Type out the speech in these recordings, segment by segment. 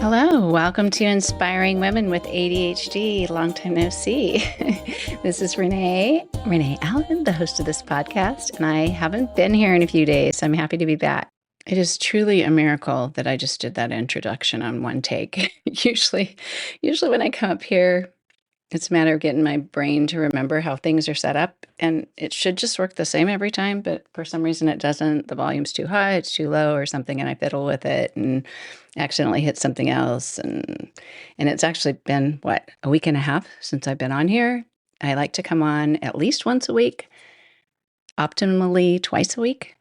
Hello, welcome to Inspiring Women with ADHD. Long time no see. This is Renee Allen, the host of this podcast, and I haven't been here in a few days, so I'm happy to be back. It is truly a miracle that I just did that introduction on one take. Usually when I come up here, it's a matter of getting my brain to remember how things are set up, and it should just work the same every time, but for some reason it doesn't. The volume's too high, it's too low or something, and I fiddle with it and accidentally hit something else. And it's actually been, a week and a half since I've been on here. I like to come on at least once a week, optimally twice a week.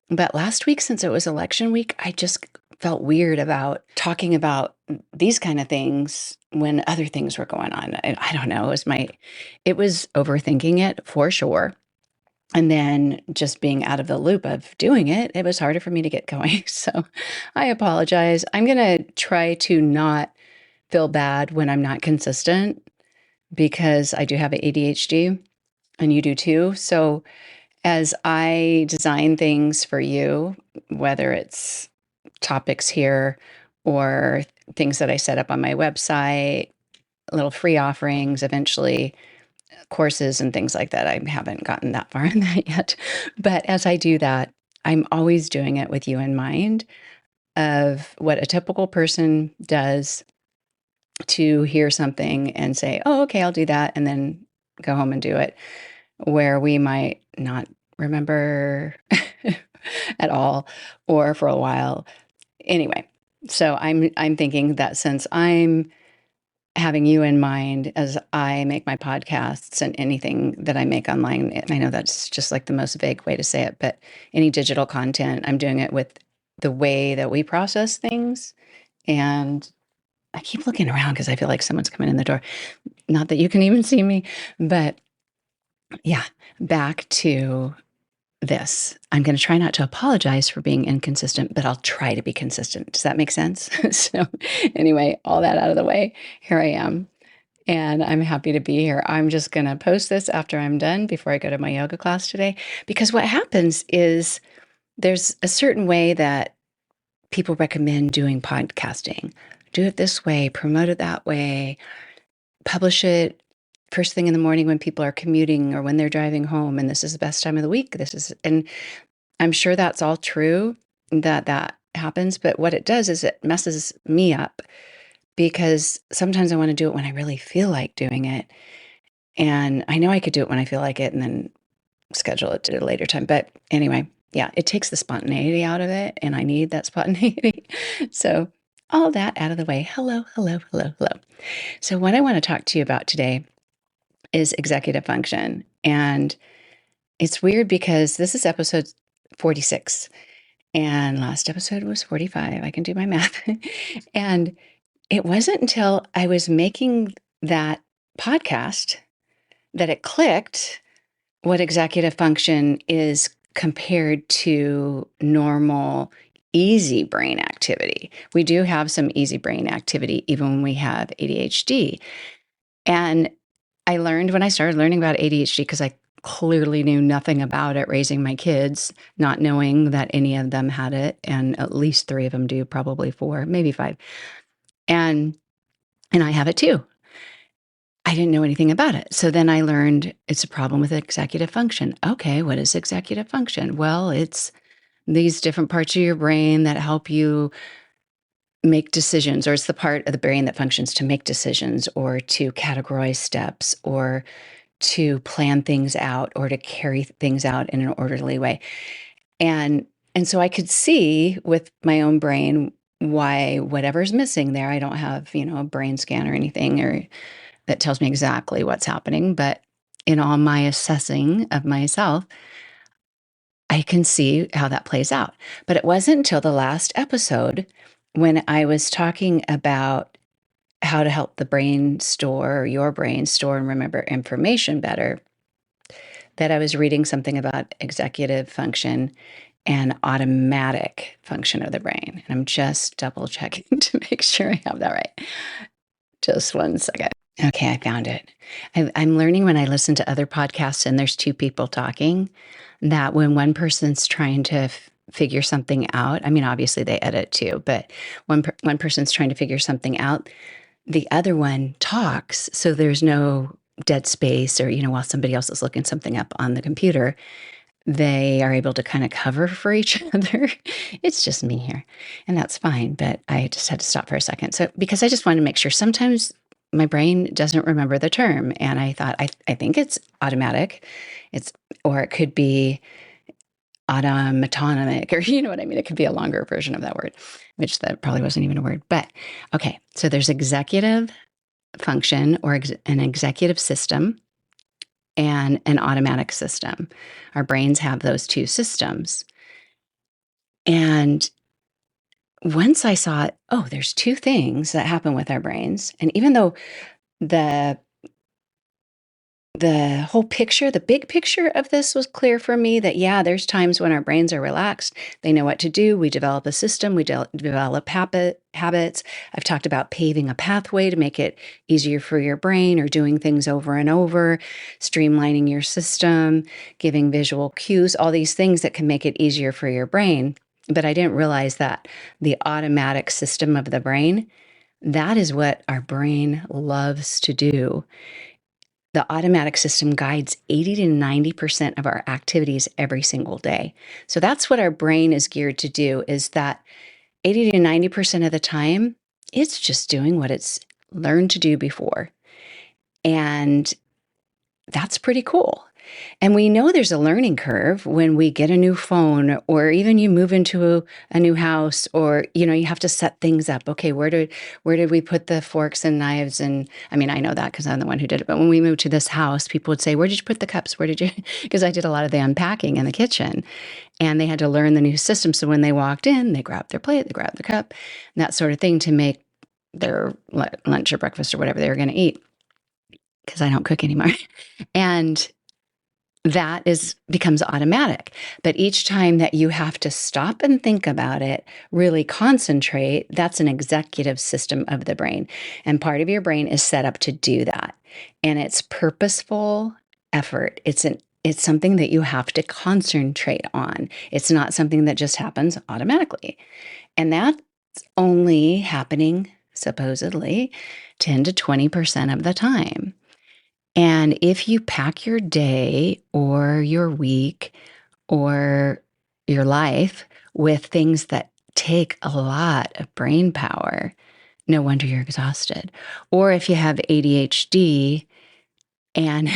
But last week, since it was election week, I just felt weird about talking about these kind of things when other things were going on. I don't know. It was overthinking it for sure. And then just being out of the loop of doing it, it was harder for me to get going. So I apologize. I'm going to try to not feel bad when I'm not consistent, because I do have ADHD and you do too. So as I design things for you, whether it's topics here or things that I set up on my website, little free offerings, eventually courses and things like that. I haven't gotten that far in that yet. But as I do that, I'm always doing it with you in mind of what a typical person does to hear something and say, oh, okay, I'll do that, and then go home and do it, where we might not remember at all or for a while. Anyway, so I'm thinking that since I'm having you in mind as I make my podcasts and anything that I make online, and I know that's just like the most vague way to say it, but any digital content, I'm doing it with the way that we process things. And I keep looking around because I feel like someone's coming in the door. Not that you can even see me, but yeah, back to this. I'm going to try not to apologize for being inconsistent, but I'll try to be consistent. Does that make sense? So anyway, all that out of the way, here I am. And I'm happy to be here. I'm just going to post this after I'm done before I go to my yoga class today, because what happens is there's a certain way that people recommend doing podcasting. Do it this way, promote it that way, publish it first thing in the morning when people are commuting or when they're driving home, and this is the best time of the week. And I'm sure that's all true, that happens, but what it does is it messes me up, because sometimes I want to do it when I really feel like doing it. And I know I could do it when I feel like it and then schedule it to a later time. But anyway, yeah, it takes the spontaneity out of it, and I need that spontaneity. So all that out of the way. Hello. So what I want to talk to you about today is executive function. And it's weird because this is episode 46 and last episode was 45. I can do my math. And it wasn't until I was making that podcast that it clicked what executive function is compared to normal easy brain activity. We do have some easy brain activity even when we have ADHD. And I learned when I started learning about ADHD, because I clearly knew nothing about it raising my kids, not knowing that any of them had it, and at least 3 of them do, probably 4, maybe 5. And I have it too. I didn't know anything about it. So then I learned it's a problem with executive function. Okay, what is executive function? Well, it's these different parts of your brain that help you make decisions, or it's the part of the brain that functions to make decisions or to categorize steps or to plan things out or to carry things out in an orderly way. And so I could see with my own brain why whatever's missing there, I don't have, a brain scan or anything or that tells me exactly what's happening, but in all my assessing of myself, I can see how that plays out. But it wasn't until the last episode when I was talking about how to help the brain store, or your brain store and remember information better, that I was reading something about executive function and automatic function of the brain. And I'm just double checking to make sure I have that right. Just one second. Okay, I found it. I'm learning when I listen to other podcasts and there's two people talking that when one person's trying to figure something out, I mean, obviously they edit too, but one person's trying to figure something out, the other one talks, so there's no dead space or, while somebody else is looking something up on the computer, they are able to kind of cover for each other. It's just me here, and that's fine. But I just had to stop for a second. So, because I just wanted to make sure sometimes my brain doesn't remember the term. And I thought, I think it's automatic. Or it could be autonomic, or you know what I mean? It could be a longer version of that word, which that probably wasn't even a word. But okay, so there's executive function or an executive system and an automatic system. Our brains have those two systems. And once I saw, there's two things that happen with our brains. And even though the the whole picture, the big picture of this was clear for me that, yeah, there's times when our brains are relaxed. They know what to do. We develop a system. We develop habits. I've talked about paving a pathway to make it easier for your brain or doing things over and over, streamlining your system, giving visual cues, all these things that can make it easier for your brain. But I didn't realize that the automatic system of the brain, that is what our brain loves to do. The automatic system guides 80 to 90% of our activities every single day. So that's what our brain is geared to do, is that 80 to 90% of the time, it's just doing what it's learned to do before. And that's pretty cool. And we know there's a learning curve when we get a new phone, or even you move into a new house, or, you have to set things up. Okay, where did we put the forks and knives? And I mean, I know that because I'm the one who did it. But when we moved to this house, people would say, where did you put the cups? Where did you? Because I did a lot of the unpacking in the kitchen, and they had to learn the new system. So when they walked in, they grabbed their plate, they grabbed the cup, and that sort of thing to make their lunch or breakfast or whatever they were going to eat, because I don't cook anymore. And that becomes automatic. But each time that you have to stop and think about it, really concentrate, that's an executive system of the brain. And part of your brain is set up to do that. And it's purposeful effort. It's something that you have to concentrate on. It's not something that just happens automatically. And that's only happening, supposedly, 10 to 20% of the time. And if you pack your day or your week or your life with things that take a lot of brain power, no wonder you're exhausted. Or if you have ADHD and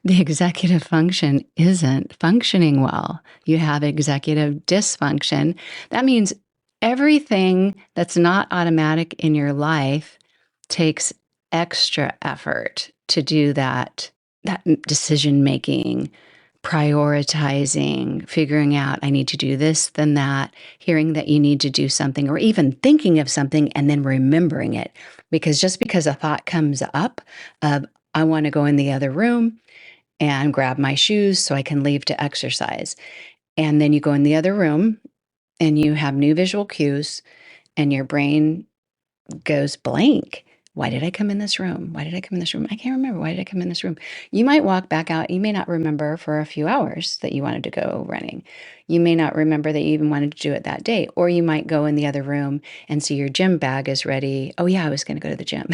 the executive function isn't functioning well, you have executive dysfunction, that means everything that's not automatic in your life takes extra effort to do that decision making, prioritizing, figuring out, I need to do this, then that, hearing that you need to do something, or even thinking of something and then remembering it. Because just because a thought comes up of, I want to go in the other room and grab my shoes so I can leave to exercise. And then you go in the other room and you have new visual cues and your brain goes blank. Why did I come in this room? Why did I come in this room? I can't remember. Why did I come in this room? You might walk back out. You may not remember for a few hours that you wanted to go running. You may not remember that you even wanted to do it that day. Or you might go in the other room and see your gym bag is ready. Oh, yeah, I was going to go to the gym.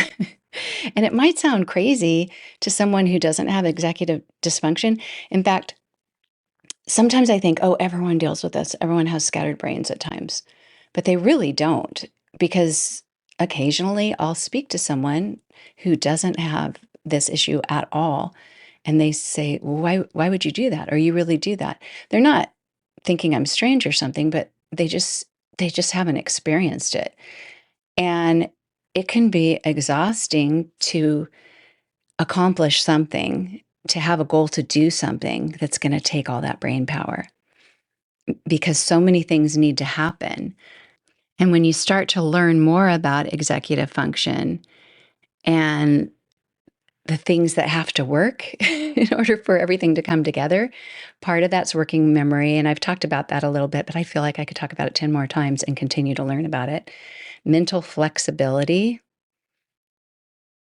And it might sound crazy to someone who doesn't have executive dysfunction. In fact, sometimes I think, everyone deals with this. Everyone has scattered brains at times. But they really don't, because occasionally I'll speak to someone who doesn't have this issue at all. And they say, why would you do that? Or you really do that? They're not thinking I'm strange or something, but they just haven't experienced it. And it can be exhausting to accomplish something, to have a goal to do something that's going to take all that brain power, because so many things need to happen. And when you start to learn more about executive function and the things that have to work in order for everything to come together, part of that's working memory. And I've talked about that a little bit, but I feel like I could talk about it 10 more times and continue to learn about it. Mental flexibility,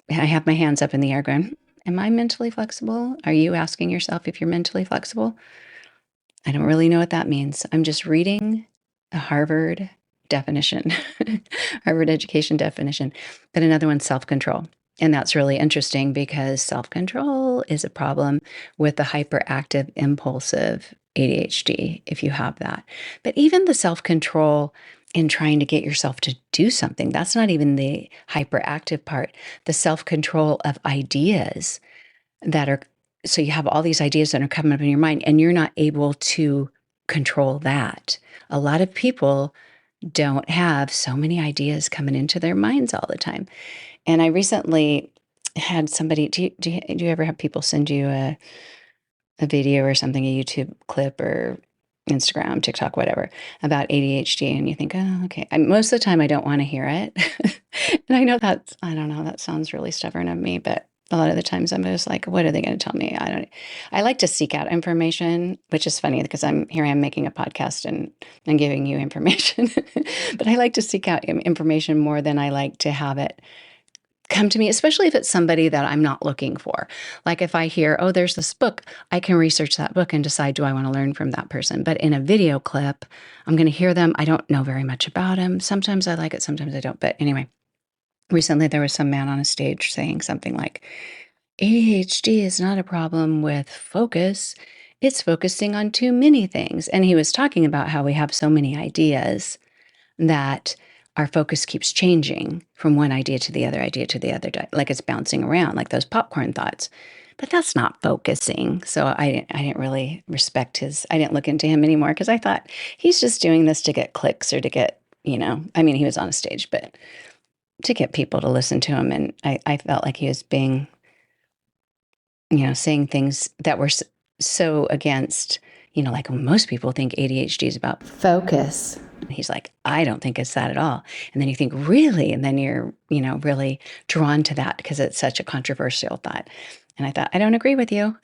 I have my hands up in the air going, am I mentally flexible? Are you asking yourself if you're mentally flexible? I don't really know what that means. I'm just reading a Harvard definition, Harvard education definition, but another one's self-control. And that's really interesting because self-control is a problem with the hyperactive, impulsive ADHD, if you have that. But even the self-control in trying to get yourself to do something, that's not even the hyperactive part. The self-control of ideas that are, so you have all these ideas that are coming up in your mind and you're not able to control that. A lot of people don't have so many ideas coming into their minds all the time. And I recently had somebody, do you ever have people send you a video or something, a YouTube clip or Instagram, TikTok, whatever, about ADHD, and you think, oh, okay. Most of the time, I don't want to hear it. And I know that's, I don't know, that sounds really stubborn of me, but a lot of the times I'm just like, what are they going to tell me? I like to seek out information, which is funny because I am making a podcast and I'm giving you information, but I like to seek out information more than I like to have it come to me, especially if it's somebody that I'm not looking for. Like if I hear, oh, there's this book, I can research that book and decide, do I want to learn from that person? But in a video clip, I'm going to hear them. I don't know very much about them. Sometimes I like it, sometimes I don't. But anyway, recently there was some man on a stage saying something like, ADHD is not a problem with focus. It's focusing on too many things. And he was talking about how we have so many ideas that our focus keeps changing from one idea to the other idea to the other, like it's bouncing around, like those popcorn thoughts. But that's not focusing. So I didn't really respect I didn't look into him anymore because I thought he's just doing this to get clicks or to get, I mean, he was on a stage, but to get people to listen to him. And I felt like he was being, saying things that were so against, like most people think ADHD is about focus. He's like, I don't think it's that at all. And then you think, really? And then you're, really drawn to that because it's such a controversial thought. And I thought, I don't agree with you.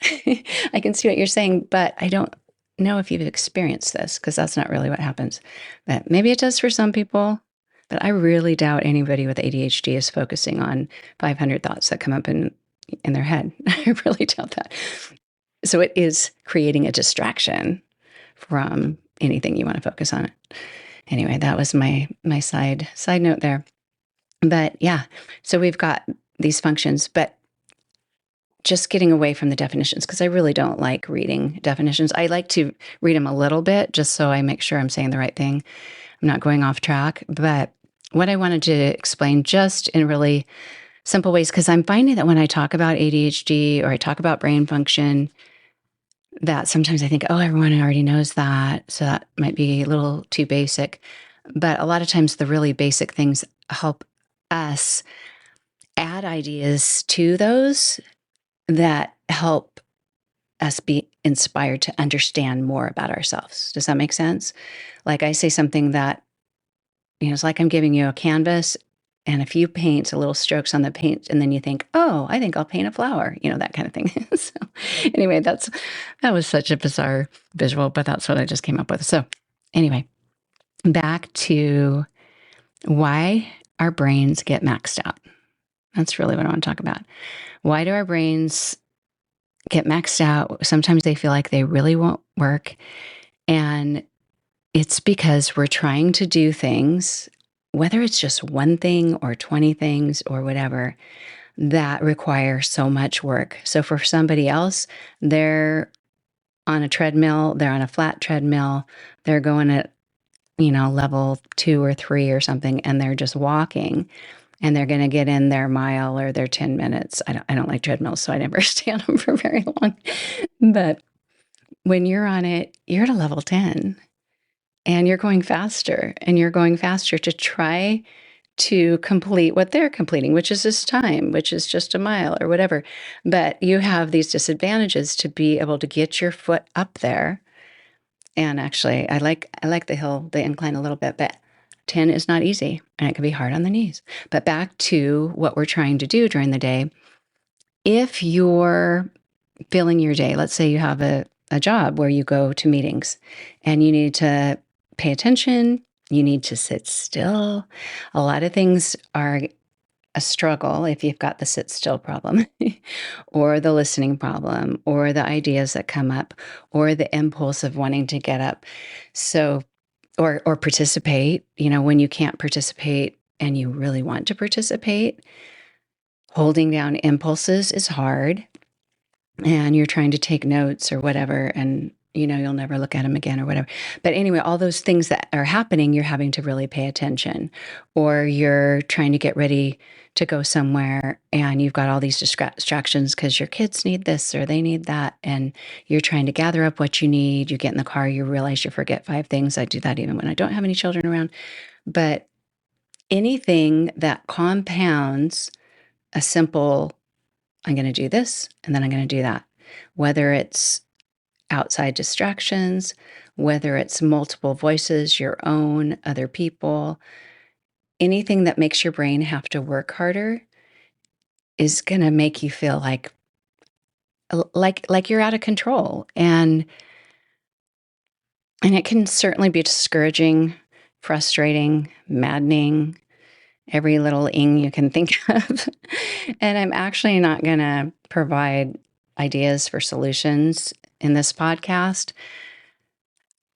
I can see what you're saying, but I don't know if you've experienced this because that's not really what happens. But maybe it does for some people. But I really doubt anybody with ADHD is focusing on 500 thoughts that come up in their head. I really doubt that. So it is creating a distraction from anything you want to focus on. Anyway, that was my side note there. But yeah, so we've got these functions, but just getting away from the definitions because I really don't like reading definitions. I like to read them a little bit just so I make sure I'm saying the right thing. I'm not going off track. But what I wanted to explain just in really simple ways, because I'm finding that when I talk about ADHD or I talk about brain function, that sometimes I think, oh, everyone already knows that. So that might be a little too basic. But a lot of times the really basic things help us add ideas to those that help us be inspired to understand more about ourselves. Does that make sense? Like I say something that, it's like I'm giving you a canvas and a few paints, a little strokes on the paint, and then you think, oh, I think I'll paint a flower, that kind of thing. So anyway, that was such a bizarre visual, but that's what I just came up with. So anyway, back to why our brains get maxed out. That's really what I want to talk about. Why do our brains get maxed out? Sometimes they feel like they really won't work. And it's because we're trying to do things, whether it's just one thing or 20 things or whatever, that require so much work. So for somebody else, they're on a treadmill, they're on a flat treadmill, they're going at, level 2 or 3 or something, and they're just walking. And they're going to get in their mile or their 10 minutes. I don't like treadmills, so I never stay on them for very long. But when you're on it, you're at a level 10 and you're going faster to try to complete what they're completing, which is this time, which is just a mile or whatever. But you have these disadvantages to be able to get your foot up there. And actually, I like the incline a little bit, but 10 is not easy and it can be hard on the knees. But back to what we're trying to do during the day. If you're filling your day, let's say you have a job where you go to meetings and you need to pay attention, you need to sit still. A lot of things are a struggle if you've got the sit still problem or the listening problem or the ideas that come up or the impulse of wanting to get up. So, or participate, when you can't participate and you really want to participate, holding down impulses is hard, and you're trying to take notes or whatever, and you'll never look at them again or whatever. But anyway, all those things that are happening, you're having to really pay attention. Or you're trying to get ready to go somewhere and you've got all these distractions because your kids need this or they need that. And you're trying to gather up what you need. You get in the car, you realize you forget 5 things. I do that even when I don't have any children around. But anything that compounds a simple, I'm going to do this and then I'm going to do that, whether it's outside distractions, whether it's multiple voices, your own, other people, anything that makes your brain have to work harder is going to make you feel like you're out of control. And it can certainly be discouraging, frustrating, maddening, every little ing you can think of. And I'm actually not going to provide ideas for solutions in this podcast,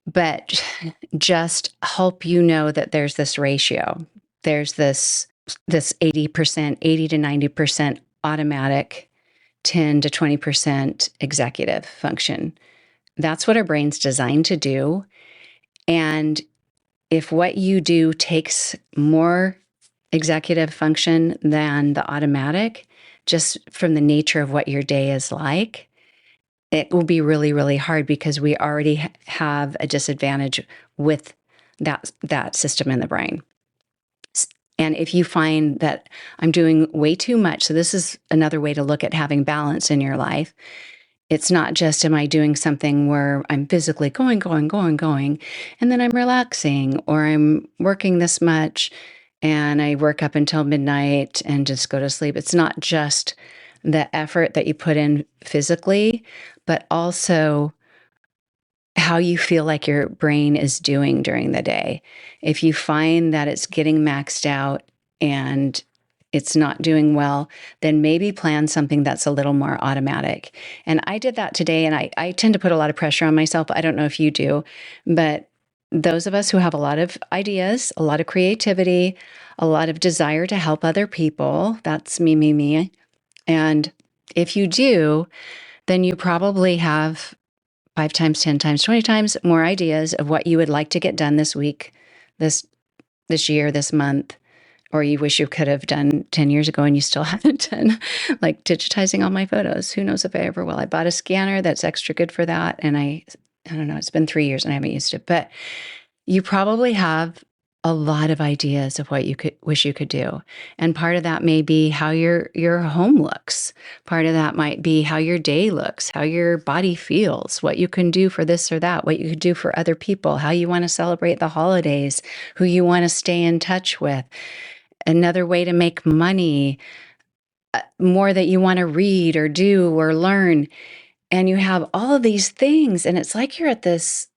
but just help you know that there's this ratio. There's this 80%, 80 to 90% automatic, 10 to 20% executive function. That's what our brain's designed to do. And if what you do takes more executive function than the automatic, just from the nature of what your day is like, it will be really, really hard because we already have a disadvantage with that system in the brain. And if you find that I'm doing way too much, so this is another way to look at having balance in your life. It's not just, am I doing something where I'm physically going, and then I'm relaxing, or I'm working this much and I work up until midnight and just go to sleep. It's not just the effort that you put in physically, but also how you feel like your brain is doing during the day. If you find that it's getting maxed out and it's not doing well, then maybe plan something that's a little more automatic. And I did that today, and I tend to put a lot of pressure on myself. I don't know if you do, but those of us who have a lot of ideas, a lot of creativity, a lot of desire to help other people, that's me. And if you do, then you probably have 5 times, 10 times, 20 times more ideas of what you would like to get done this week, this year, this month, or you wish you could have done 10 years ago and you still haven't done, like digitizing all my photos. Who knows if I ever will. I bought a scanner that's extra good for that. And I don't know, it's been 3 years and I haven't used it, but you probably have a lot of ideas of what you could wish you could do. And part of that may be how your home looks. Part of that might be how your day looks, how your body feels, what you can do for this or that, what you could do for other people, how you want to celebrate the holidays, who you want to stay in touch with, another way to make money, more that you want to read or do or learn. And you have all of these things, and it's like you're at this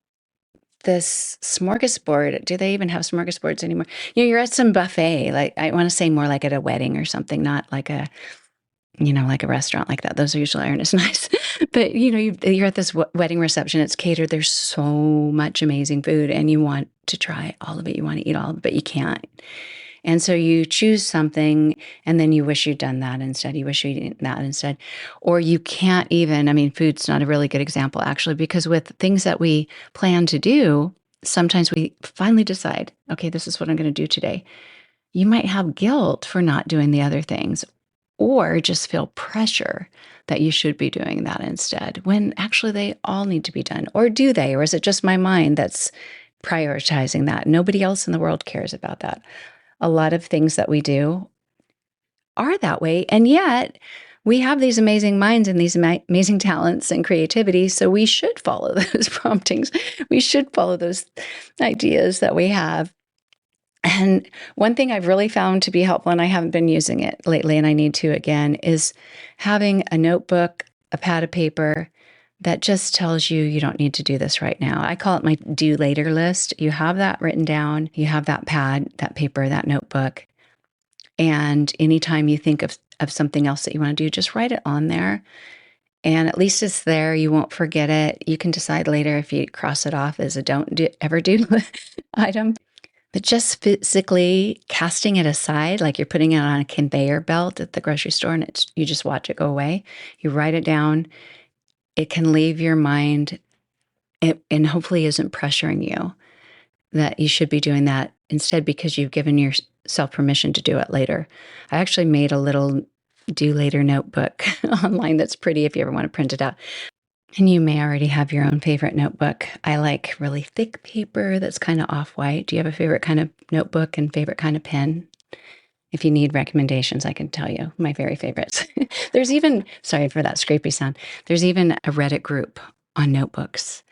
smorgasbord. Do they even have smorgasbords anymore? You're at some buffet, like I want to say more like at a wedding or something, not like a, like a restaurant like that. Those usually aren't as nice. But, you're at this wedding reception. It's catered. There's so much amazing food and you want to try all of it. You want to eat all of it, but you can't. And so you choose something and then you wish you'd done that instead. You wish you'd eaten that instead. Or you can't even, food's not a really good example actually, because with things that we plan to do, sometimes we finally decide, okay, this is what I'm going to do today. You might have guilt for not doing the other things, or just feel pressure that you should be doing that instead, when actually they all need to be done. Or do they? Or is it just my mind that's prioritizing that? Nobody else in the world cares about that. A lot of things that we do are that way. And yet we have these amazing minds and these amazing talents and creativity. So we should follow those promptings. We should follow those ideas that we have. And one thing I've really found to be helpful, and I haven't been using it lately, and I need to again, is having a notebook, a pad of paper that just tells you don't need to do this right now. I call it my do later list. You have that written down. You have that pad, that paper, that notebook. And anytime you think of something else that you want to do, just write it on there. And at least it's there. You won't forget it. You can decide later if you cross it off as a ever do item. But just physically casting it aside, like you're putting it on a conveyor belt at the grocery store and you just watch it go away. You write it down. It can leave your mind and hopefully isn't pressuring you that you should be doing that instead because you've given yourself permission to do it later. I actually made a little do later notebook online that's pretty if you ever want to print it out. And you may already have your own favorite notebook. I like really thick paper that's kind of off-white. Do you have a favorite kind of notebook and favorite kind of pen? If you need recommendations, I can tell you my very favorites. There's even, sorry for that scrapey sound, there's even a Reddit group on notebooks.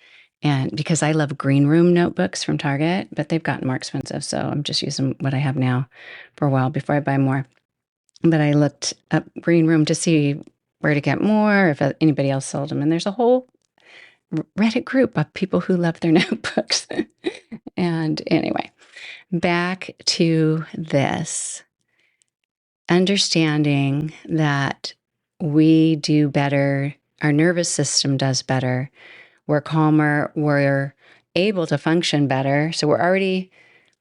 And because I love green room notebooks from Target, but they've gotten more expensive. So I'm just using what I have now for a while before I buy more. But I looked up green room to see where to get more, if anybody else sold them. And there's a whole Reddit group of people who love their notebooks. And anyway, back to this. Understanding that we do better, our nervous system does better, we're calmer, we're able to function better. So we're already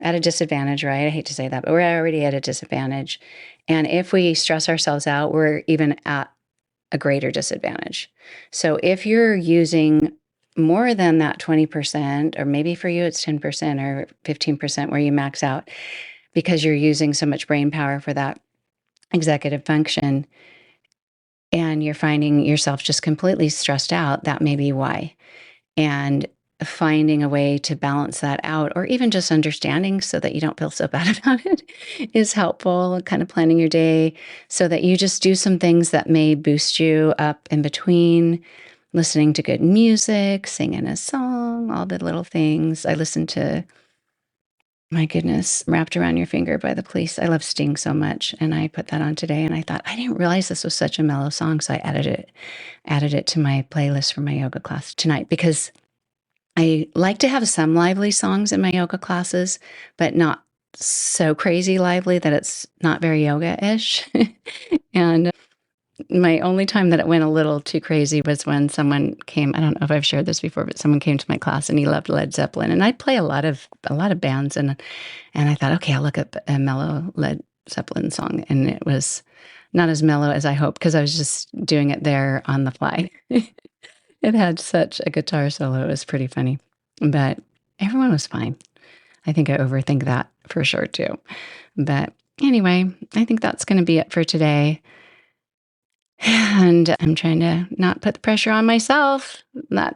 at a disadvantage, right? I hate to say that, but we're already at a disadvantage. And if we stress ourselves out, we're even at a greater disadvantage. So if you're using more than that 20%, or maybe for you it's 10% or 15% where you max out because you're using so much brain power for that executive function, and you're finding yourself just completely stressed out, that may be why. And finding a way to balance that out, or even just understanding so that you don't feel so bad about it, is helpful. Kind of planning your day so that you just do some things that may boost you up in between, listening to good music, singing a song, all the little things. I listened to, my goodness, Wrapped Around Your Finger by the Police. I love Sting so much. And I put that on today and I thought, I didn't realize this was such a mellow song. So I added it to my playlist for my yoga class tonight, because I like to have some lively songs in my yoga classes, but not so crazy lively that it's not very yoga-ish. And my only time that it went a little too crazy was when someone came, I don't know if I've shared this before, but someone came to my class and he loved Led Zeppelin. And I play a lot of bands, and I thought, okay, I'll look up a mellow Led Zeppelin song. And it was not as mellow as I hoped, because I was just doing it there on the fly. It had such a guitar solo. It was pretty funny, but everyone was fine. I think I overthink that for sure too. But anyway, I think that's going to be it for today. And I'm trying to not put the pressure on myself, not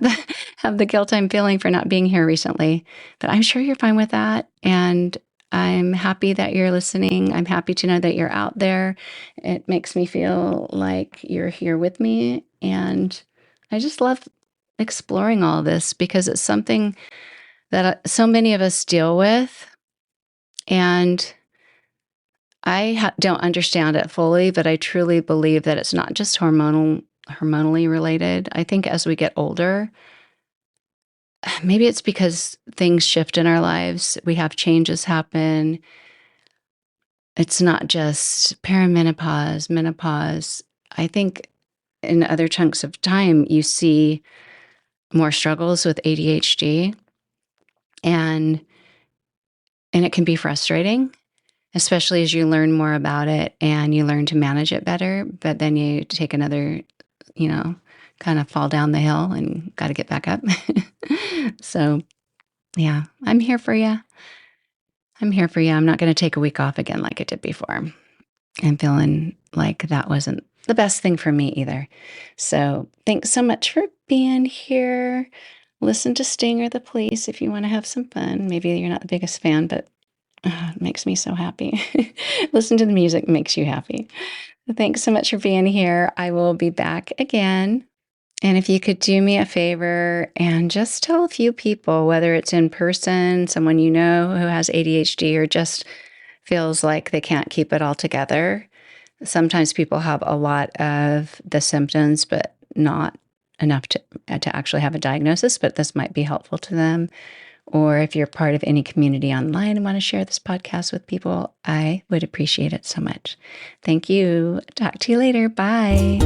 have the guilt I'm feeling for not being here recently. But I'm sure you're fine with that. And I'm happy that you're listening. I'm happy to know that you're out there. It makes me feel like you're here with me. And I just love exploring all this, because it's something that so many of us deal with. And I don't understand it fully, but I truly believe that it's not just hormonally related. I think as we get older, maybe it's because things shift in our lives. We have changes happen. It's not just perimenopause, menopause. I think in other chunks of time, you see more struggles with ADHD, and it can be frustrating, especially as you learn more about it and you learn to manage it better. But then you take another, kind of fall down the hill and got to get back up. So, yeah, I'm here for you. I'm here for you. I'm not going to take a week off again like I did before. I'm feeling like that wasn't the best thing for me either. So thanks so much for being here. Listen to Sting or the Police if you want to have some fun. Maybe you're not the biggest fan, but it makes me so happy. Listen to the music, makes you happy. Thanks so much for being here. I will be back again. And if you could do me a favor and just tell a few people, whether it's in person, someone you know who has ADHD, or just feels like they can't keep it all together. Sometimes people have a lot of the symptoms, but not enough to actually have a diagnosis, but this might be helpful to them. or if you're part of any community online and want to share this podcast with people, I would appreciate it so much. Thank you. Talk to you later. Bye.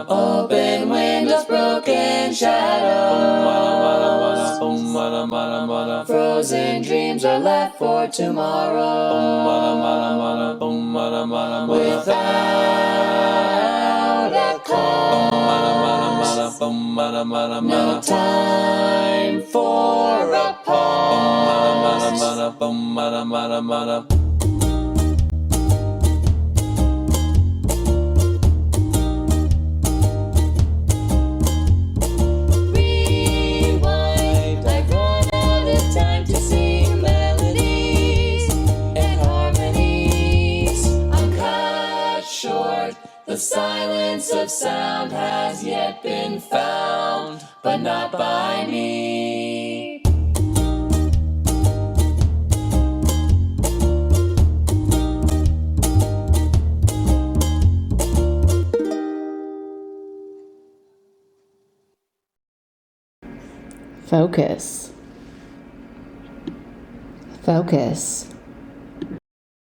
Open windows, broken shadows. Frozen dreams are left for tomorrow. Without a cause, no time for a pause. The silence of sound has yet been found, but not by me. Focus. Focus.